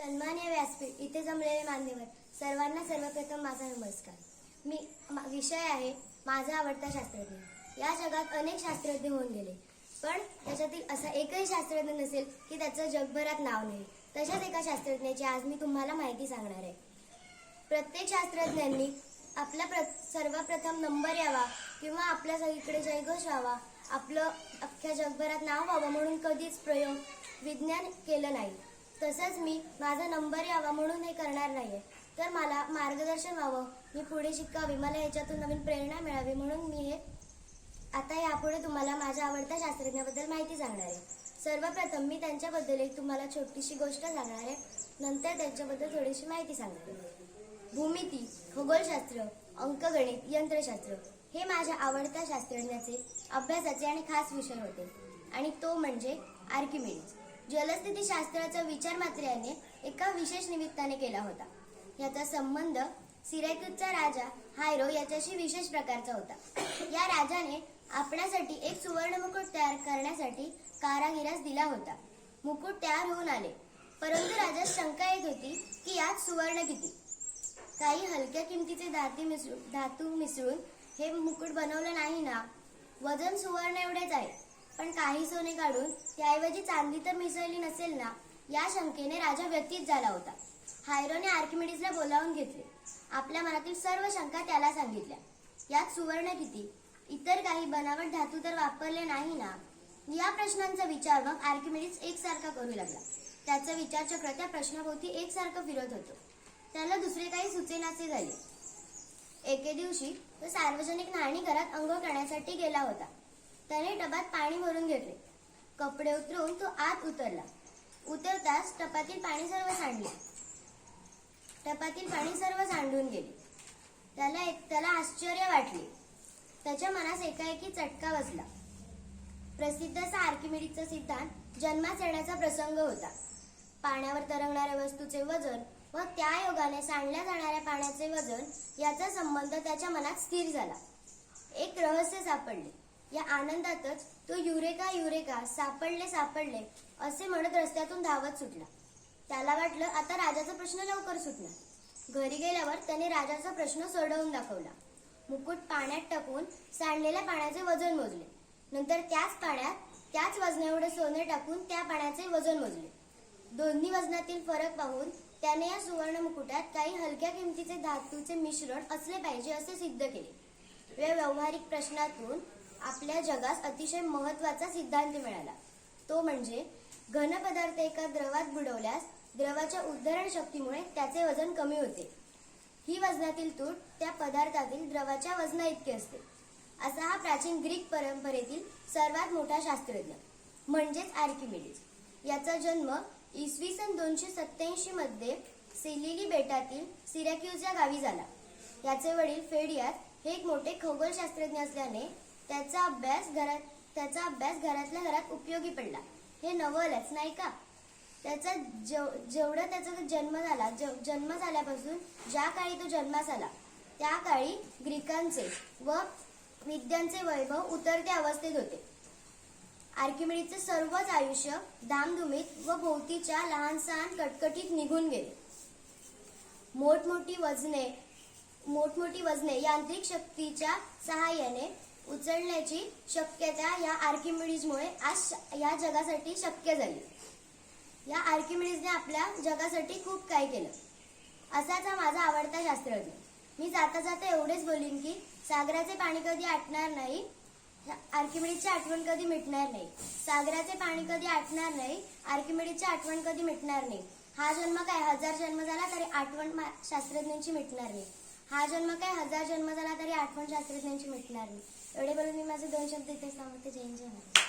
सन्माननीय व्यासपीठ इथे जमलेले मान्यवर सर्वांना सर्वप्रथम माझा नमस्कार। विषय आहे माझा आवडता शास्त्रज्ञ। या जगात अनेक शास्त्रज्ञ होऊन गेले, पण त्याच्यातील असा एकही शास्त्रज्ञ नसेल की त्याचं जगभरात नाव नाही। तशाच एका शास्त्रज्ञाची आज मी तुम्हाला माहिती सांगणार आहे। प्रत्येक शास्त्रज्ञांनी आपला सर्वप्रथम नंबर यावा किंवा आपल्या सगळीकडे जयघोष व्हावा, आपलं अख्ख्या जगभरात नाव व्हावं म्हणून कधीच प्रयोग विज्ञान केलं नाही। तसंच मी माझा नंबर यावा म्हणून हे करणार नाहीये, तर मला मार्गदर्शन व्हावं, मी पुढे शिकावी, मला ह्याच्यातून नवीन प्रेरणा मिळावी म्हणून मी हे आता यापुढे तुम्हाला माझ्या आवडत्या शास्त्रज्ञाबद्दल माहिती सांगणार आहे। सर्वप्रथम मी त्यांच्याबद्दल एक तुम्हाला छोटीशी गोष्ट सांगणार आहे, नंतर त्यांच्याबद्दल थोडीशी माहिती सांगणार आहे। भूमिती, खगोलशास्त्र, अंकगणित, यंत्रशास्त्र हे माझ्या आवडत्या शास्त्रज्ञाचे अभ्यासाचे आणि खास विषय होते, आणि तो म्हणजे आर्किमिडीज। जलस्थिती शास्त्राचा विचार मात्र याने एका विशेष निमित्ताने केला होता। याचा संबंध सिरॅक्यूजचा राजा हायरो याच्याशी विशेष प्रकारचा होता। या राजाने आपल्यासाठी एक सुवर्ण मुकुट तयार करण्यासाठी कारागिरास दिला होता। मुकुट तयार होऊन आले, परंतु राजास शंका येत होती की यात सुवर्ण किती। काही हलक्या किमतीचे धातू मिसळून हे मुकुट बनवलं नाही ना, वजन सुवर्ण एवढेच आहे, पण काही सोने काढून त्याऐवजी चांदी तर मिसळली नसेल ना, या शंकेने राजा व्यथित झाला होता। हायरोने आर्किमिडीजला बोलावून घेतले, आपल्या मनातील सर्व शंका त्याला सांगितल्या। यात सुवर्ण किती, इतर काही बनावट धातू तर वापरले नाही ना, या प्रश्नांचा विचार मग आर्किमिडीज एकसारखा करू लागला। त्याचा विचारचक्र त्या प्रश्नाभोवती एकसारखं फिरत होतं। त्याला दुसरे काही सुचेनासे झाले। एके दिवशी तो सार्वजनिक न्हाणीघरात अंघोळ करण्यासाठी गेला होता। त्याने टबात पाणी भरून घेतले, कपडे उतरवून तो आत उतरला। उतरताच टपातील पाणी सर्व सांडून गेले। त्याला आश्चर्य वाटले। त्याच्या मनास एकाएकी चटका बसला। प्रसिद्ध असा आर्किमिडीजचा सिद्धांत जन्मास येण्याचा प्रसंग होता। पाण्यावर तरंगणाऱ्या वस्तूचे वजन व त्या योगाने सांडल्या जाणाऱ्या पाण्याचे वजन याचा संबंध त्याच्या मनात स्थिर झाला। एक रहस्य सापडले। या आनंदातच तो युरेका युरेका, सापडले असे म्हणत रस्त्यातून धावत सुटला। त्याला वाटलं आता राजाचा प्रश्न लवकर सुटणार। घरी गेल्यावर त्याने राजाचा प्रश्न सोडवून दाखवला। मुकुट पाण्यात टाकून सांडलेल्या पाण्याचे वजन मोजले, नंतर त्याच पाण्यात त्याच वजनाएवढे सोने टाकून त्या पाण्याचे वजन मोजले। दोन्ही वजनातील फरक पाहून त्याने या सुवर्ण मुकुटात काही हलक्या किमतीचे धातूचे मिश्रण असले पाहिजे असे सिद्ध केले। या व्यावहारिक प्रश्नातून आपल्या जगास अतिशय महत्वाचा सिद्धांत मिळाला, तो म्हणजे घन पदार्थ एका द्रवात बुडवल्यास द्रवाच्या उद्धरण शक्तीमुळे त्याचे वजन कमी होते। ही वजनातील तूट त्या पदार्थातील द्रवाच्या वजना इतके असते। असा हा प्राचीन ग्रीक परंपरेतील सर्वात मोठा शास्त्रज्ञ म्हणजेच आर्किमिडीज। याचा जन्म इसवी सन 287 मध्ये सिलिली बेटातील सिरॅक्यूज या गावी झाला। याचे वडील फेडियास हे एक मोठे खगोलशास्त्रज्ञ असल्याने त्याचा अभ्यास घरातल्या घरात उपयोगी पडला। हे नवलच नाही का? त्याचा जन्म झाल्यापासून ज्या काळी तो जन्मास आला त्या काळी ग्रीकांचे व विद्यांचे वैभव उतरत्या अवस्थेत होते। आर्किमिडीजचे सर्वच आयुष्य धामधुमीत व भोवतीच्या लहानसहान कटकटीत निघून गेले। मोठमोठी वजने यांत्रिक शक्तीच्या सहाय्याने उचलण्याची शक्यता या आर्किमिडीजमुळे आज या जगासाठी शक्य झाली। या आर्किमिडीजने आपल्या जगासाठी खूप काही केलं। असाच हा माझा आवडता शास्त्रज्ञ। मी जाता जाता एवढेच बोलीन की सागराचे पाणी कधी आटणार नाही, आर्किमिडीजची आठवण कधी मिटणार नाही। सागराचे पाणी कधी आटणार नाही, आर्किमिडीजची आठवण कधी मिटणार नाही। हा जन्म काय 1000 जन्म झाला तरी आठवण शास्त्रज्ञांची मिटणार नाही। हा जन्म काय 1000 जन्म झाला तरी आठवण शास्त्रज्ञांची मिटणार नाही। एवढे बोलून मी माझे 2 शब्द इथे सांगते। जय हिंद, जय महाराष्ट्र।